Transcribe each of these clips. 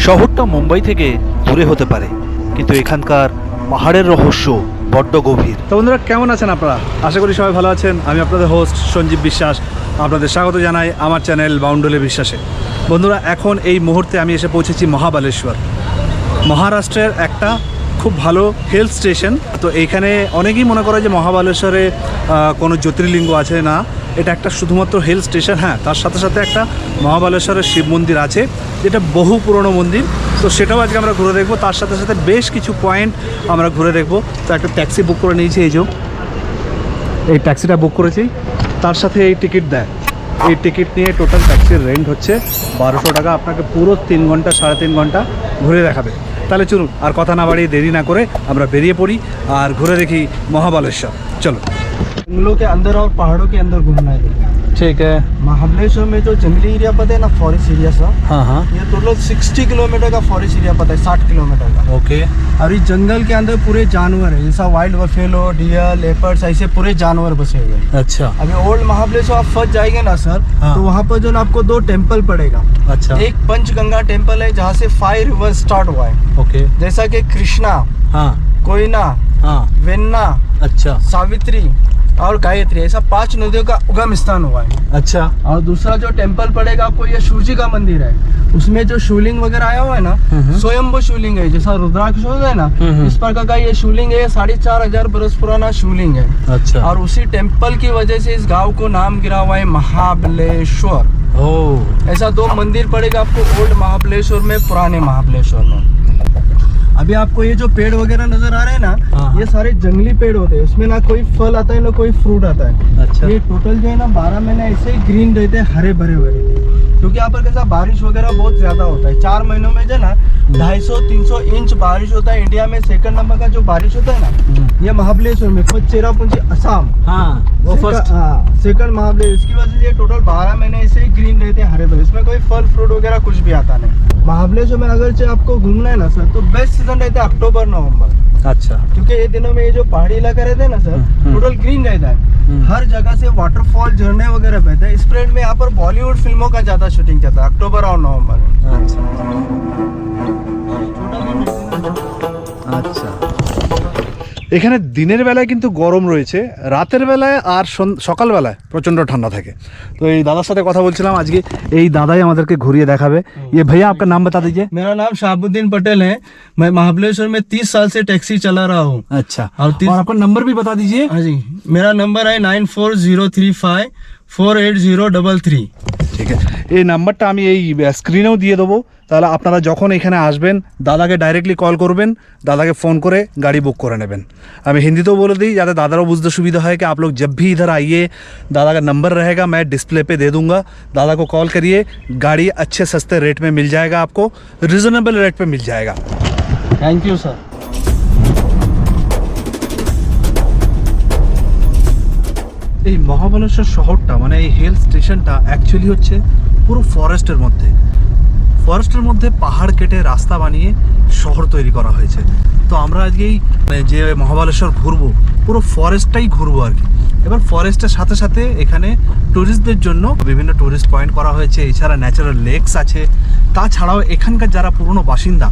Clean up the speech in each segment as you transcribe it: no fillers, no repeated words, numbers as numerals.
শহরটা মুম্বাই থেকে দূরে হতে পারে, কিন্তু এখানকার পাহাড়ের রহস্য বড্ড গভীর। তো বন্ধুরা, কেমন আছেন আপনারা? আশা করি সবাই ভালো আছেন। আমি আপনাদের হোস্ট সঞ্জীব বিশ্বাস, আপনাদের স্বাগত জানাই আমার চ্যানেল বাউন্ডুলে বিশ্বাসে। বন্ধুরা, এখন এই মুহূর্তে আমি এসে পৌঁছেছি মহাবালেশ্বর, মহারাষ্ট্রের একটা খুব ভালো হিল স্টেশন। তো এইখানে অনেকেই মনে করে যে মহাবালেশ্বরে কোনো জ্যোতির্লিঙ্গ আছে। না, এটা একটা শুধুমাত্র হিল স্টেশন। হ্যাঁ, তার সাথে সাথে একটা মহাবালেশ্বরের শিব মন্দির আছে, যেটা বহু পুরনো মন্দির। তো সেটাও আজকে আমরা ঘুরে দেখবো। তার সাথে সাথে বেশ কিছু পয়েন্ট আমরা ঘুরে দেখবো। তো একটা ট্যাক্সি বুক করে নিয়েছি, এই ট্যাক্সিটা বুক করেছি। তার সাথে এই টিকিট দেয়। এই টিকিট নিয়ে টোটাল ট্যাক্সির রেন্ট হচ্ছে 1200 টাকা। আপনাকে পুরো 3 ঘন্টা 3.5 ঘন্টা ঘুরে দেখাবে। তাহলে চলুন, আর কথা না বাড়িয়ে দেরি না করে আমরা বেরিয়ে পড়ি আর ঘুরে দেখি মহাবালেশ্বর। চলো। जंगलों के अंदर और पहाड़ों के अंदर घूमना है। ठीक है। महाबलेश्वर में जो जंगली एरिया पता है ना, फॉरेस्ट एरिया सा, हाँ हाँ, ये टोटल 60 किलोमीटर का फॉरेस्ट एरिया पता है, 60 किलोमीटर का। ओके। और इस जंगल के अंदर पूरे जानवर है, जैसा वाइल्ड बफेलो, डियर, लेपर्ड्स, ऐसे पूरे जानवर बसे हुए हैं। अच्छा अभी ओल्ड महाबलेश्वर आप फंस जाएंगे ना सर, हाँ। तो वहाँ पर जो ना आपको 2 टेम्पल पड़ेगा। अच्छा, एक पंचगंगा टेम्पल है, जहाँ से 5 रिवर स्टार्ट हुआ है, ओके। जैसा कि कृष्णा, हाँ कोयना, हाँ, वेन्ना, अच्छा सावित्री और गायत्री, ऐसा 5 नदियों का उगम स्थान हुआ है। अच्छा। और दूसरा जो टेम्पल पड़ेगा आपको, ये शिव जी का मंदिर है। उसमें जो शिवलिंग वगैरह आया हुआ है ना, स्वयंभू शिवलिंग है, जैसा रुद्राक्ष होता है ना, इस प्रकार का ये शिवलिंग है। 4500 बरस पुराना शिवलिंग है। अच्छा। और उसी टेम्पल की वजह से इस गांव को नाम गिरा हुआ है महाबलेश्वर। ओ, ऐसा 2 मंदिर पड़ेगा आपको ओल्ड महाबलेश्वर में, पुराने महाबलेश्वर में। अभी आपको ये जो पेड़ वगैरह नजर आ रहे हैं ना, हाँ। ये सारे जंगली पेड़ होते हैं। इसमें ना कोई फल आता है ना कोई फ्रूट आता है। अच्छा। ये टोटल जो है ना 12 महीने ऐसे ही ग्रीन रहते हैं, हरे भरे हुए रहते हैं। क्योंकि यहाँ पर कैसा बारिश वगैरह बहुत ज्यादा होता है। 4 महीनों में जो है ना 250-300 इंच बारिश होता है। इंडिया में 2nd नंबर का जो बारिश होता है ना, ये महाबलेश्वर में, चेरापूंजी असम, हाँ वो फर्स्ट। हाँ, 2nd महाबलेश्वर। इसकी वजह से ये टोटल 12 महीने ऐसे ही ग्रीन रहते हैं, हरे भरे। इसमें कोई फल फ्रूट वगैरह कुछ भी आता नहीं। महाबलेश्वर में अगर आपको घूमना है ना सर, तो बेस्ट सीजन रहता है अक्टूबर-नवंबर। अच्छा। क्योंकि ये दिनों में ये जो पहाड़ी इलाका रहता है ना सर, टोटल ग्रीन रहता है। हर जगह से वाटरफॉल, झरने वगैरह बहते हैं। इस पीरियड में यहाँ पर बॉलीवुड फिल्मों का ज्यादा शूटिंग चलता है, अक्टूबर और नवंबर में। আচ্ছা, এখানে দিনের বেলায় কিন্তু গরম রয়েছে, রাতের বেলায় আর সকালবেলায় প্রচণ্ড ঠান্ডা থাকে। তো এই দাদার সাথে কথা বলছিলাম আজকে, এই দাদাই আমাদেরকে ঘুরিয়ে দেখাবে। ये भैया आपका नाम बता दीजिए। मेरा नाम शाहबुद्दीन पटेल है। मैं महाबलेश्वर में 30 साल से टैक्सी चला रहा हूँ। अच्छा, और और आपका नंबर भी बता दीजिए। हाँ जी, मेरा नंबर है 9403548033। ঠিক আছে, এই নাম্বারটা আমি এই স্ক্রিনেও দিয়ে দেবো। তাহলে আপনারা যখন এখানে আসবেন, দাদাকে ডাইরেক্টলি কল করবেন, দাদাকে फ़ोन করে गाड़ी बुक করে নেবেন। আমি হিন্দিতেও বলে দিই যাতে দাদারও বুঝতে সুবিधा है कि आप लोग जब भी इधर आइए, दादा का नंबर रहेगा, मैं डिस्प्ले पे दे दूंगा। दादा को कॉल करिए, गाड़ी अच्छे सस्ते रेट में मिल जाएगा, आपको रिजनेबल रेट पे मिल जाएगा। Thank you sir. এই মহাবালেশ্বর শহরটা, মানে এই হিল স্টেশনটা অ্যাকচুয়ালি হচ্ছে পুরো ফরেস্টের মধ্যে। ফরেস্টের মধ্যে পাহাড় কেটে রাস্তা বানিয়ে শহর তৈরি করা হয়েছে। তো আমরা আজকেই যে মহাবালেশ্বর ঘুরবো, পুরো ফরেস্টটাই ঘুরবো আর কি। এবার ফরেস্টের সাথে সাথে এখানে ট্যুরিস্টদের জন্য বিভিন্ন ট্যুরিস্ট পয়েন্ট করা হয়েছে। এছাড়া ন্যাচারাল লেকস আছে। তাছাড়াও এখানকার যারা পুরনো বাসিন্দা,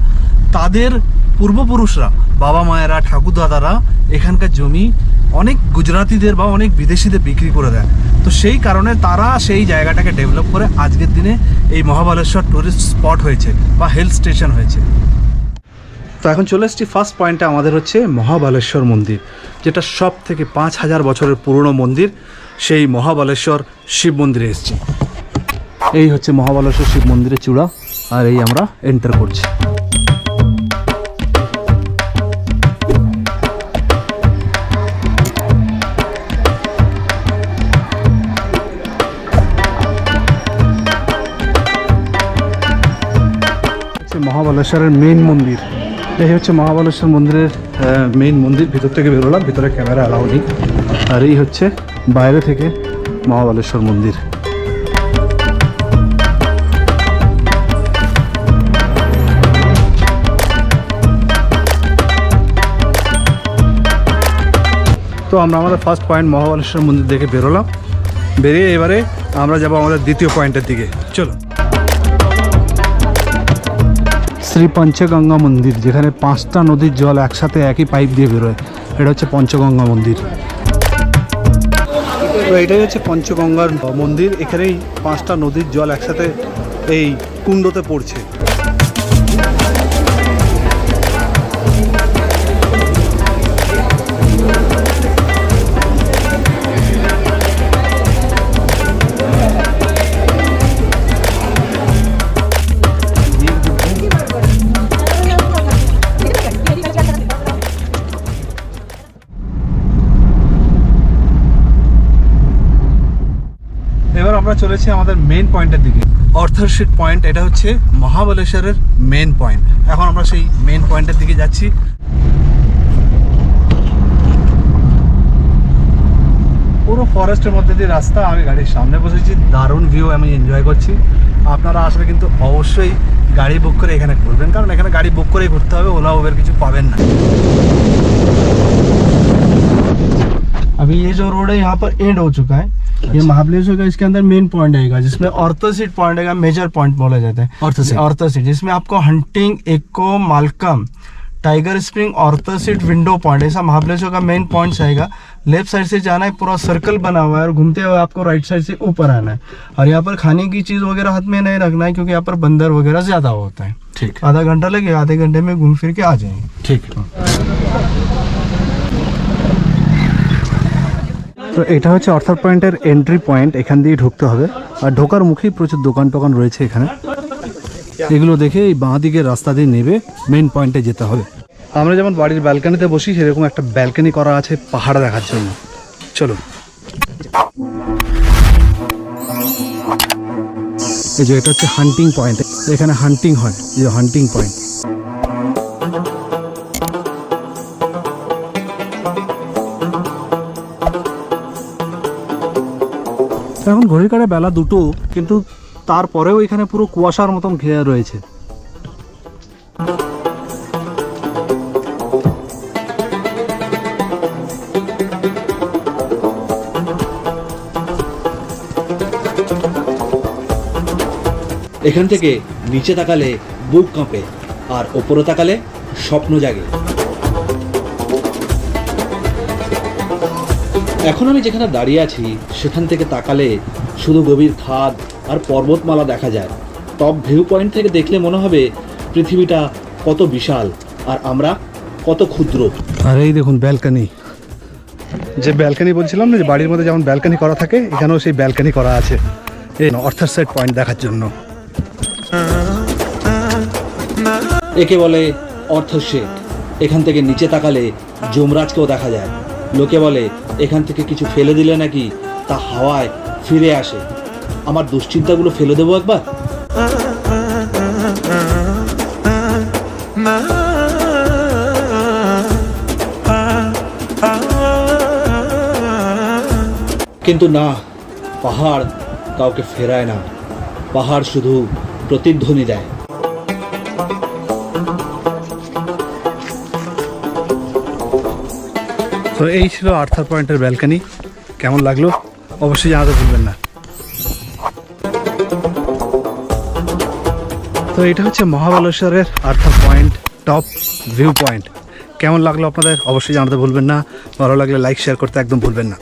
তাদের পূর্বপুরুষরা, বাবা মায়েরা, ঠাকুরদাদারা এখানকার জমি অনেক গুজরাতিদের বা অনেক বিদেশিদের বিক্রি করে দেয়। তো সেই কারণে তারা সেই জায়গাটাকে ডেভেলপ করে আজকের দিনে এই মহাবালেশ্বর টুরিস্ট স্পট হয়েছে বা হিল স্টেশন হয়েছে। তো এখন চলে এসেছি ফার্স্ট পয়েন্টে। আমাদের হচ্ছে মহাবালেশ্বর মন্দির, যেটা সব থেকে 5000 বছরের পুরনো মন্দির। সেই মহাবালেশ্বর শিব মন্দিরে এসেছি। এই হচ্ছে মহাবালেশ্বর শিব মন্দিরের চূড়া, আর এই আমরা এন্টার করছি। মহাবালেশ্বরের মেইন মন্দির, এই হচ্ছে মহাবালেশ্বর মন্দিরের মেইন মন্দির। ভিতর থেকে বেরোলাম, ভিতরে ক্যামেরা অ্যালাউ নেই। আর এই হচ্ছে বাইরে থেকে মহাবালেশ্বর মন্দির। তো আমরা আমাদের ফার্স্ট পয়েন্ট মহাবালেশ্বর মন্দির দেখে বেরোলাম। বেরিয়ে এবারে আমরা যাব আমাদের দ্বিতীয় পয়েন্টের দিকে। চলো। শ্রী পঞ্চগঙ্গা মন্দির, যেখানে 5টা নদীর জল একসাথে একই পাইপ দিয়ে বেরোয়। এটা হচ্ছে পঞ্চগঙ্গা মন্দির। তো এটাই হচ্ছে পঞ্চগঙ্গার মন্দির। এখানেই 5টা নদীর জল একসাথে এই কুণ্ডতে পড়ছে। এবার আমরা চলেছি আমাদের মেন পয়েন্টের দিকে, অর্থারশিট পয়েন্ট। এটা হচ্ছে মহাবলেশ্বরের মেন পয়েন্ট। এখন আমরা সেই মেন পয়েন্টের দিকে যাচ্ছি। পুরো ফরেস্টের মধ্যে দিয়ে রাস্তা, আমি গাড়ির সামনে বসেছি, দারুণ ভিউ আমি এনজয় করছি। আপনারা আসলে কিন্তু অবশ্যই গাড়ি বুক করে এখানে করবেন, কারণ এখানে গাড়ি বুক করেই ঘুরতে হবে, ওলা উবের কিছু পাবেন না। अभी ये जो रोड है यहाँ पर एंड हो चुका है। ये महाबलेश्वर का इसके अंदर मेन पॉइंट आएगा, जिसमें ऑर्थोसिट पॉइंट आएगा, मेजर पॉइंट बोला जाता है ऑर्थोसिट, जिसमें आपको Hunting, Echo, Malcolm, Tiger Spring, Arthur's Seat, Window point, ऐसा महाबलेश्वर का मेन पॉइंट आएगा। लेफ्ट साइड से जाना है, पूरा सर्कल बना हुआ है, और घूमते हुए आपको राइट साइड से ऊपर आना है। और यहाँ पर खाने की चीज वगैरह हाथ में नहीं रखना है, क्योंकि यहाँ पर बंदर वगैरह ज्यादा होता है। ठीक, आधा घंटा लगेगा, आधे घंटे में घूम फिर के आ जाएंगे। ঠিক। তো এটা হচ্ছে অর্থার পয়েন্টের এন্ট্রি পয়েন্ট, এখান দিয়ে ঢুকতে হবে। আর ঢোকার মুখেই প্রচুর দোকান টোকান রয়েছে এখানে। এগুলো দেখে এই বাঁ দিকের রাস্তা দিয়ে নেবে মেন পয়েন্টে যেতে হবে। আমরা যেমন বাড়ির ব্যালকানিতে বসি, সেরকম একটা ব্যালকানি করা আছে পাহাড় দেখার জন্য। চলুন। এই যে এটা হচ্ছে হান্টিং পয়েন্ট, এখানে হান্টিং হয়, এই যে হান্টিং পয়েন্ট। এখন ঘড়ির কাঁটায় বেলা 2টো, কিন্তু তারপরেও এখানে পুরো কুয়াশার মতন ঘেরা রয়েছে। এখান থেকে নিচে তাকালে বুক কাঁপে, আর ওপরে তাকালে স্বপ্ন জাগে। এখন আমি যেখানে দাঁড়িয়ে আছি সেখান থেকে তাকালে শুধু গভীর খাদ আর পর্বতমালা দেখা যায়। টপ ভিউ পয়েন্ট থেকে দেখলে মনে হবে পৃথিবীটা কত বিশাল আর আমরা কত ক্ষুদ্র। আর এই দেখুন ব্যালকানি, যে ব্যালকানি বলছিলাম না, যে বাড়ির মধ্যে যেমন ব্যালকানি করা থাকে, এখানেও সেই ব্যালকানি করা আছে এই অর্থারশিট পয়েন্ট দেখার জন্য। একে বলে অর্থারশিট। এখান থেকে নিচে তাকালে যমরাজকেও দেখা যায়। লোকে বলে এখান থেকে কিছু ফেলে দিলে নাকি তা হাওয়ায় ফিরে আসে। আমার দুশ্চিন্তাগুলো ফেলে দেবো একবার। কিন্তু না, পাহাড় কাউকে ফেরায় না, পাহাড় শুধু প্রতিধ্বনি দেয়। তো এই ছিল আর্থার পয়েন্টের ব্যালকানি। কেমন লাগলো অবশ্যই জানাতে ভুলবেন না। তো এটা হচ্ছে মহাবলেশ্বরের Arthur point top view point. কেমন লাগলো আপনাদের অবশ্যই জানাতে ভুলবেন না। ভালো লাগলে লাইক শেয়ার করতে একদম ভুলবেন না।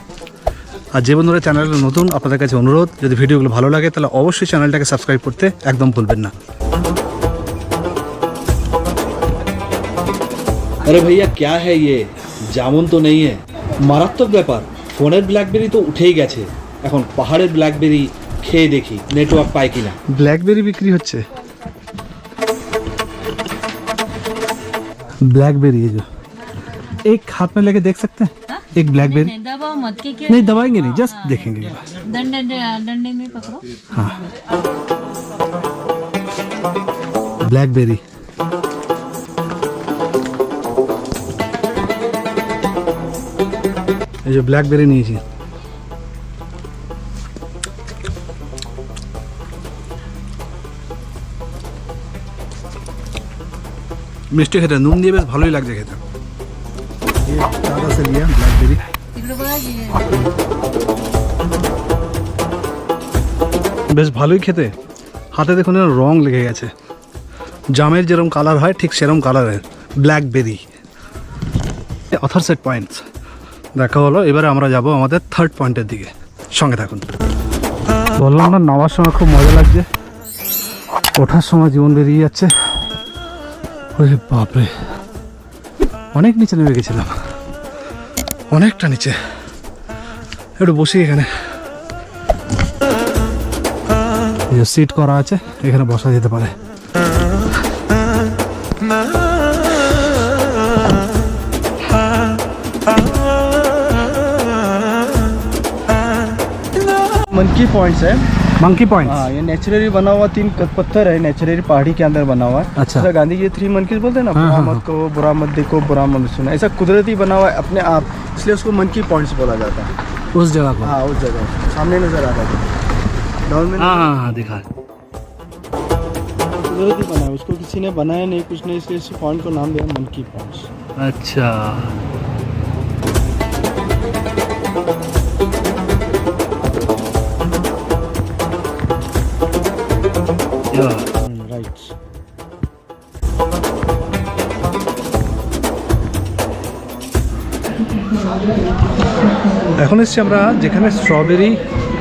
আর যে বন্ধুরা চ্যানেলটা নতুন, আপনাদের কাছে অনুরোধ, যদি ভিডিওগুলো ভালো লাগে তাহলে অবশ্যই চ্যানেলটাকে সাবস্ক্রাইব করতে একদম ভুলবেন না। अरे भैया क्या है ये, জামুন তো নেই। মারাত্মক ব্যাপার, ফোনের ব্ল্যাকবেরি তো উঠেই গেছে। এখন পাহাড়ের ব্ল্যাকবেরি খেয়ে দেখি নেটওয়ার্ক পায় কিনা। ব্ল্যাকবেরি বিক্রি হচ্ছে, ब्लैकबेरी है जो एक हाथ में लेके देख सकते हैं। एक ब्लैकबेरी नहीं, दबाओ मत के नहीं दबाएंगे नहीं, जस्ट देखेंगे। डंडे में पकड़ो। हाँ ब्लैकबेरी, ये जो ब्लैकबेरी नहीं थी, মিষ্টি খেতে, নুন দিয়ে বেশ ভালোই লাগছে খেতে। দাদা সে লিয়া ব্ল্যাকবেরি, বেশ ভালোই খেতে। হাতে দেখুন রং লেগে গেছে, জামের যেরকম কালার হয় ঠিক সেরকম কালারের ব্ল্যাকবেরি। অথার সেট পয়েন্টস দেখা হলো। এবারে আমরা যাব আমাদের থার্ড পয়েন্টের দিকে, সঙ্গে থাকুন। বললাম না, নামার সময় খুব মজা লাগছে, ওঠার সময় জীবন বেরিয়ে যাচ্ছে। ওরে বাপরে, অনেক নিচে নেমে গেছিলাম, অনেকটা নিচে। একটু বসি এখানে, সিট করা আছে, এখানে বসা যেতে পারে। मंकी पॉइंट्स है। Monkey point. हाँ, ये नेचुरली बना हुआ 3 पत्थर है, नेचुरली पहाड़ी के अंदर बना हुआ है। अच्छा। जैसा गांधी जी 3 मंकीज बोलते हैं ना, हाँ, बुरा हाँ, मत को, बुरा मत देखो, बुरा मत सुनो, ऐसा कुदरती बना हुआ है अपने आप, इसलिए उसको मंकी पॉइंट्स बोला जाता है। उस जगह को। हाँ, उस जगह सामने नजर आ रहा है, डाउन में हाँ हाँ हाँ, दिखा। कुदरती बना है, उसको किसी ने बनाया नहीं, कुछ नहीं, इसलिए इस पॉइंट को नाम दिया मंकी पॉइंट्स। अच्छा, राइट। এখন এসছি আমরা যেখানে স্ট্রবেরি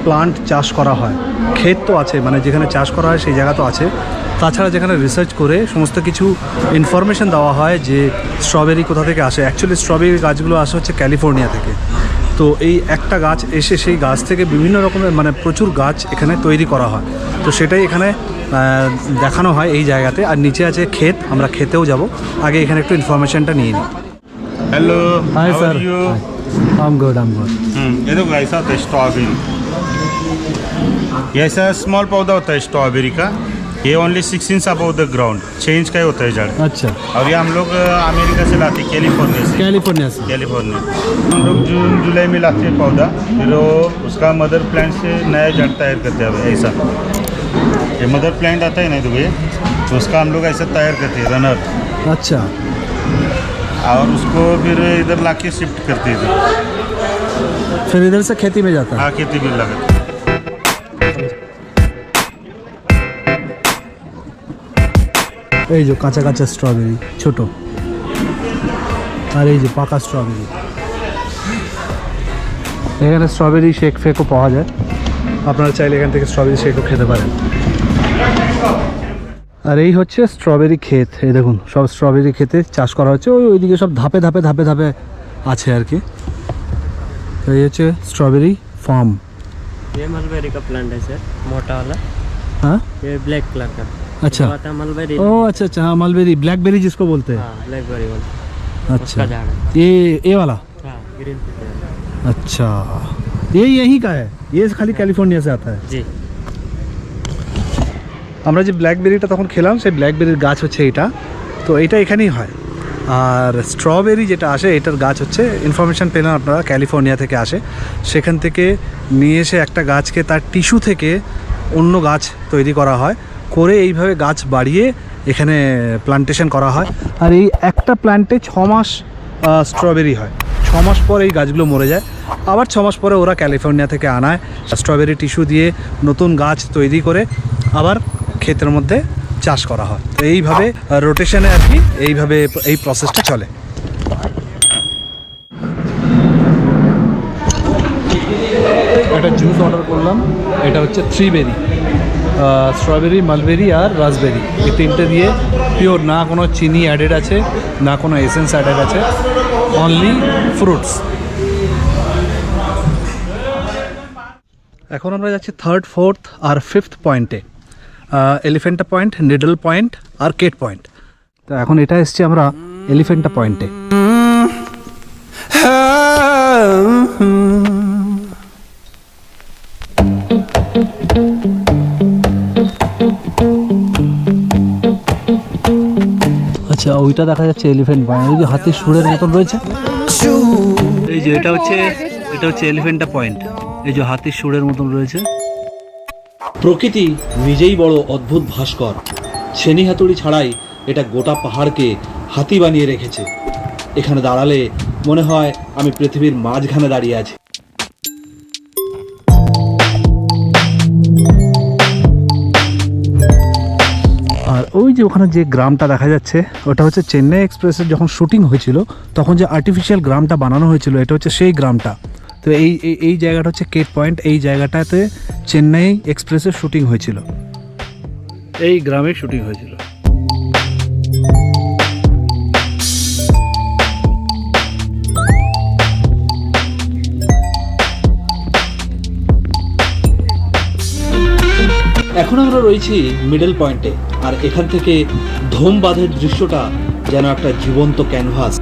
প্লান্ট চাষ করা হয়। ক্ষেত তো আছে, মানে যেখানে চাষ করা হয় সেই জায়গা তো আছে, তাছাড়া যেখানে রিসার্চ করে সমস্ত কিছু ইনফরমেশন দেওয়া হয় যে স্ট্রবেরি কোথা থেকে আসে। অ্যাকচুয়ালি স্ট্রবেরি গাছগুলো আসে হচ্ছে ক্যালিফোর্নিয়া থেকে। তো এই একটা গাছ এসে সেই গাছ থেকে বিভিন্ন রকমের মানে প্রচুর গাছ এখানে তৈরি করা হয়। তো সেটাই এখানে দেখানো হয় এই জায়গাতে। আর নিচে আছে ক্ষেত, আমরা খেতেও যাব, আগে এখানে একটু ইনফরমেশনটা নিয়ে নিই। Hello hi how sir, are you? I am good. ये देखो ऐसा होता है स्ट्रॉबेरी, ये ऐसा स्मॉल पौधा होता है स्ट्रॉबेरी का, ये only 6 inch above the ground, 6 inch का ही होता है जड़। अच्छा, और ये हम लोग अमेरिका से लाते हैं, कैलिफोर्निया से। कैलिफोर्निया से। कैलिफोर्निया हम लोग जून जुलाई में लाते हैं पौधा, फिर वो उसका मदर प्लांट से नया जड़ तैयार करते हैं। ऐसा ये मदर प्लांट आता है ना दुबई, तो उसका हम लोग ऐसा तैयार करते हैं रनर, अच्छा, और उसको फिर इधर ला के शिफ्ट करते हैं इधर। फिर इधर से खेती में जाता है। हाँ, खेती में लगाते हैं। এই যে কাঁচা কাঁচা স্ট্রবেরি ছোট, আর এই যে পাকা স্ট্রবেরি। এখানে স্ট্রবেরি শেক ফেকও পাওয়া যায়, আপনারা চাইলে এখান থেকে স্ট্রবেরি শেকও খেতে পারেন। আর এই হচ্ছে স্ট্রবেরি ক্ষেত, এই দেখুন সব স্ট্রবেরি ক্ষেতে চাষ করা হচ্ছে। ওইদিকে সব ধাপে ধাপে ধাপে ধাপে আছে আর কি। তো এই হচ্ছে স্ট্রবেরি ফার্ম। ये मलबेरी का प्लांट है सर, मोटा वाला। हाँ, ये ब्लैक कलर का। अच्छा। आता है मलबेरी। ओ अच्छा अच्छा, हाँ मलबेरी, ब्लैकबेरी जिसको बोलते हैं। हाँ, ब्लैकबेरी बोलते हैं। अच्छा, उसका झाड़ है। ये वाला। हाँ, ग्रीन पीपल। अच्छा, ये यहीं का है, ये खाली कैलिफोर्निया से आता है। जी। আমরা যে ব্ল্যাকবেরিটা তখন খেলাম, সেই ব্ল্যাকবেরির গাছ হচ্ছে এটা। তো এটা এখানেই হয়। আর স্ট্রবেরি যেটা আসে এটার গাছ হচ্ছে, ইনফরমেশান পেলেন আপনারা, ক্যালিফোর্নিয়া থেকে আসে। সেখান থেকে নিয়ে এসে একটা গাছকে তার টিস্যু থেকে অন্য গাছ তৈরি করা হয়, করে এইভাবে গাছ বাড়িয়ে এখানে প্লান্টেশন করা হয়। আর এই একটা প্ল্যান্টে 6 মাস স্ট্রবেরি হয়। 6 মাস পর এই গাছগুলো মরে যায়, আবার 6 মাস পরে ওরা ক্যালিফোর্নিয়া থেকে আনায় স্ট্রবেরি টিস্যু দিয়ে নতুন গাছ তৈরি করে আবার ক্ষেতের মধ্যে চাষ করা হয়। তো এইভাবে রোটেশনে আর কি, এইভাবে এই প্রসেসটা চলে। একটা জুস অর্ডার করলাম, এটা হচ্ছে 3 বেরি, স্ট্রবেরি, মালবেরি আর রাসবেরি, এই তিনটে দিয়ে পিওর, না কোনো চিনি অ্যাডেড আছে, না কোনো এসেন্স অ্যাডেড আছে, অনলি ফ্রুটস। এখন আমরা যাচ্ছি 3rd, 4th আর 5th পয়েন্টে, এলিফেন্টা পয়েন্ট, নিডল পয়েন্ট আর কেট পয়েন্ট। তো এখন এটা এসছি আমরা এলিফেন্টা পয়েন্টে। আচ্ছা, ওইটা দেখা যাচ্ছে এলিফেন্ট পয়েন্ট, ওই যে হাতির সুরের মতন রয়েছে। এই যে এটা হচ্ছে এলিফেন্টা পয়েন্ট, এই যে হাতির সুরের মতন রয়েছে। প্রকৃতি নিজেই বড় অদ্ভুত ভাস্কর। ছেনি হাতুড়ি ছাড়াই এটা গোটা পাহাড়কে হাতি বানিয়ে রেখেছে। এখানে দাঁড়ালে মনে হয় আমি পৃথিবীর মাঝখানে দাঁড়িয়ে আছি। আর ওই যে ওখানে যে গ্রামটা দেখা যাচ্ছে ওটা হচ্ছে চেন্নাই এক্সপ্রেসের যখন শুটিং হয়েছিল তখন যে আর্টিফিশিয়াল গ্রামটা বানানো হয়েছিল এটা হচ্ছে সেই গ্রামটা। তো এই জায়গাটা হচ্ছে কেট পয়েন্ট, এই জায়গাটাতে চেন্নাই এক্সপ্রেসের শুটিং হয়েছিল, এই গ্রামে শুটিং হয়েছিল। এখন আমরা রয়েছি মিডল পয়েন্টে, আর এখান থেকে ধুমবাঁধের দৃশ্যটা যেন একটা জীবন্ত canvas.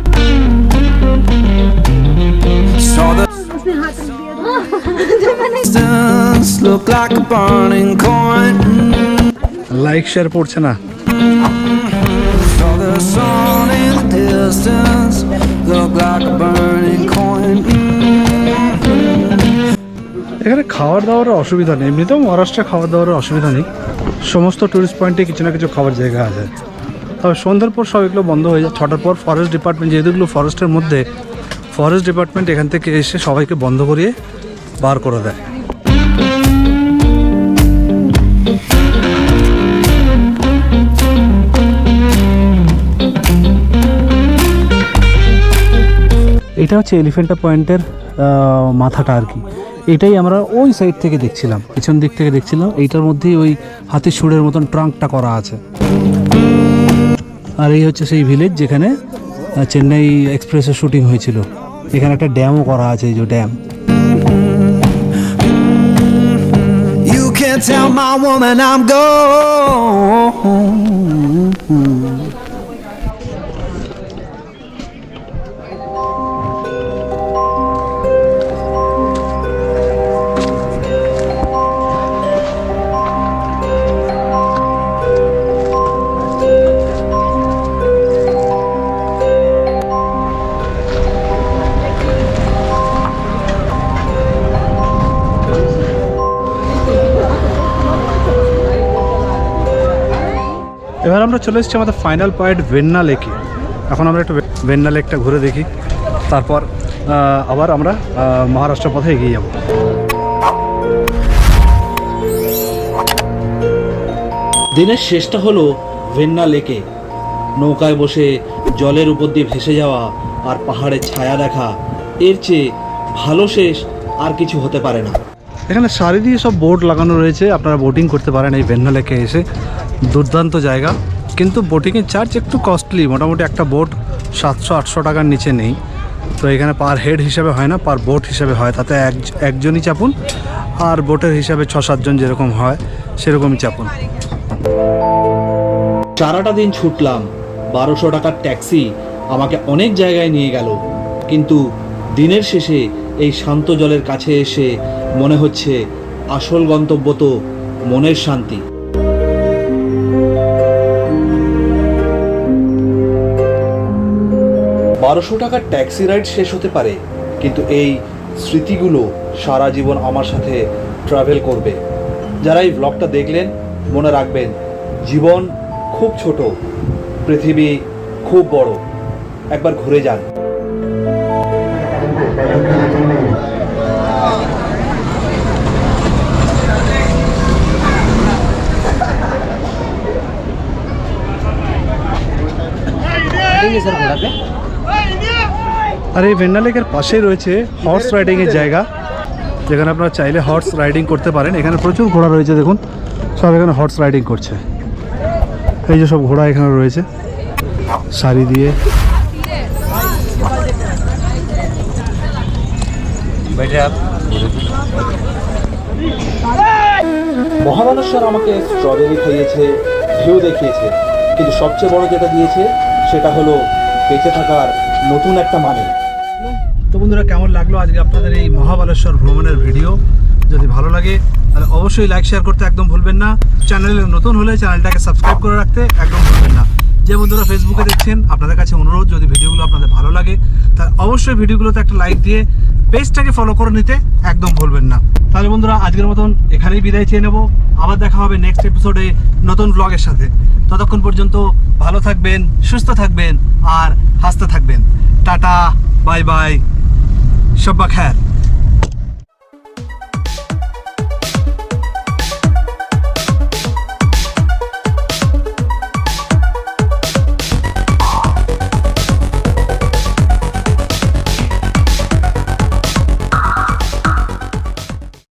Look like a burning coin. Like share পড়ছে না। Saw the sun in the distance. Look like a burning coin. এখানে খাওয়ার দাওয়ার অসুবিধা নেই, এমনিতেও মহারাষ্ট্রে খাওয়ার দাওয়ার অসুবিধা নেই, সমস্ত টুরিস্ট পয়েন্টে কিছু না কিছু খাওয়ার জায়গা আছে। তবে সন্ধ্যার পর সব এগুলো বন্ধ হয়ে যায়, 6টার পর ফরেস্ট ডিপার্টমেন্ট, যেহেতু এগুলো ফরেস্টের মধ্যে, ফরেস্ট ডিপার্টমেন্ট এখান থেকে এসে সবাইকে বন্ধ করিয়ে বার করে দেয়। এটা হচ্ছে এলিফ্যান্টা পয়েন্টের মাথাটা আর কি, এটাই আমরা ওই সাইড থেকে দেখছিলাম, পিছন দিক থেকে দেখছিলাম। এইটার মধ্যেই ওই হাতির সুরের মতন ট্রাঙ্কটা করা আছে। আর এই হচ্ছে সেই ভিলেজ যেখানে চেন্নাই এক্সপ্রেসের শুটিং হয়েছিল। এখানে একটা ড্যামও করা আছে, এই যে dam. You can't tell my woman I'm gone. এবার আমরা চলে এসেছি আমাদের ফাইনাল পয়েন্ট ভেন্না লেকে। এখন আমরা একটু ভেন্না লেকটা ঘুরে দেখি, তারপর আবার আমরা মহারাষ্ট্রের পথে এগিয়ে যাব। দিনের শেষটা হলো ভেন্না লেকে। নৌকায় বসে জলের উপর দিয়ে ভেসে যাওয়া আর পাহাড়ের ছায়া দেখা, এর চেয়ে ভালো শেষ আর কিছু হতে পারে না। এখানে সারি দিয়ে সব বোট লাগানো রয়েছে, আপনারা বোটিং করতে পারেন এই ভেন্না লেকে এসে। দুর্দান্ত জায়গা, কিন্তু বোটিংয়ের চার্জ একটু কস্টলি, মোটামুটি একটা বোট 700-800 টাকার নিচে নেই। তো এখানে পার হেড হিসাবে হয় না, পার বোট হিসাবে হয়, তাতে একজনই চাপুন, আর বোটের হিসাবে 6-7 জন যেরকম হয় সেরকমই চাপুন। সারাটা দিন ছুটলাম, 1200 টাকার ট্যাক্সি আমাকে অনেক জায়গায় নিয়ে গেল, কিন্তু দিনের শেষে এই শান্ত জলের কাছে এসে মনে হচ্ছে আসল গন্তব্য তো মনের শান্তি। 1200 টাকার ট্যাক্সি রাইড শেষ হতে পারে, কিন্তু এই স্মৃতিগুলো সারা জীবন আমার সাথে ট্রাভেল করবে। যারা এই ব্লগটা দেখলেন মনে রাখবেন, জীবন খুব ছোট, পৃথিবী খুব বড়। একবার ঘুরে যান। আর এই ভেন্না লেকের পাশেই রয়েছে হর্স রাইডিংয়ের জায়গা, যেখানে আপনারা চাইলে হর্স রাইডিং করতে পারেন। এখানে প্রচুর ঘোড়া রয়েছে, দেখুন সব এখানে হর্স রাইডিং করছে। এই যে সব ঘোড়া এখানে রয়েছে সারি দিয়ে। মহাবালেশ্বর আমাকে স্ট্রবেরি খাইয়েছে, ভিউ দেখিয়েছে, কিন্তু সবচেয়ে বড় যেটা দিয়েছে সেটা হলো বেঁচে থাকার নতুন একটা মানে। তো বন্ধুরা, কেমন লাগলো আজকে আপনাদের এই মহাবালেশ্বর ভ্রমণের ভিডিও? যদি ভালো লাগে তাহলে অবশ্যই লাইক শেয়ার করতে একদম ভুলবেন না। চ্যানেলে নতুন হলে চ্যানেলটাকে সাবস্ক্রাইব করে রাখতে একদম ভুলবেন না। যে বন্ধুরা ফেসবুকে দেখছেন, আপনাদের কাছে অনুরোধ, যদি ভিডিওগুলো আপনাদের ভালো লাগে তাহলে অবশ্যই ভিডিওগুলোতে একটা লাইক দিয়ে পেজটাকে ফলো করে নিতে একদম ভুলবেন না। তাহলে বন্ধুরা, আজকের মতন এখানেই বিদায় চেয়ে নেব। আবার দেখা হবে নেক্সট এপিসোডে নতুন ব্লগের সাথে। ততক্ষণ পর্যন্ত ভালো থাকবেন, সুস্থ থাকবেন আর হাসতে থাকবেন। টাটা, বাই বাই, শব্বা খ্যার।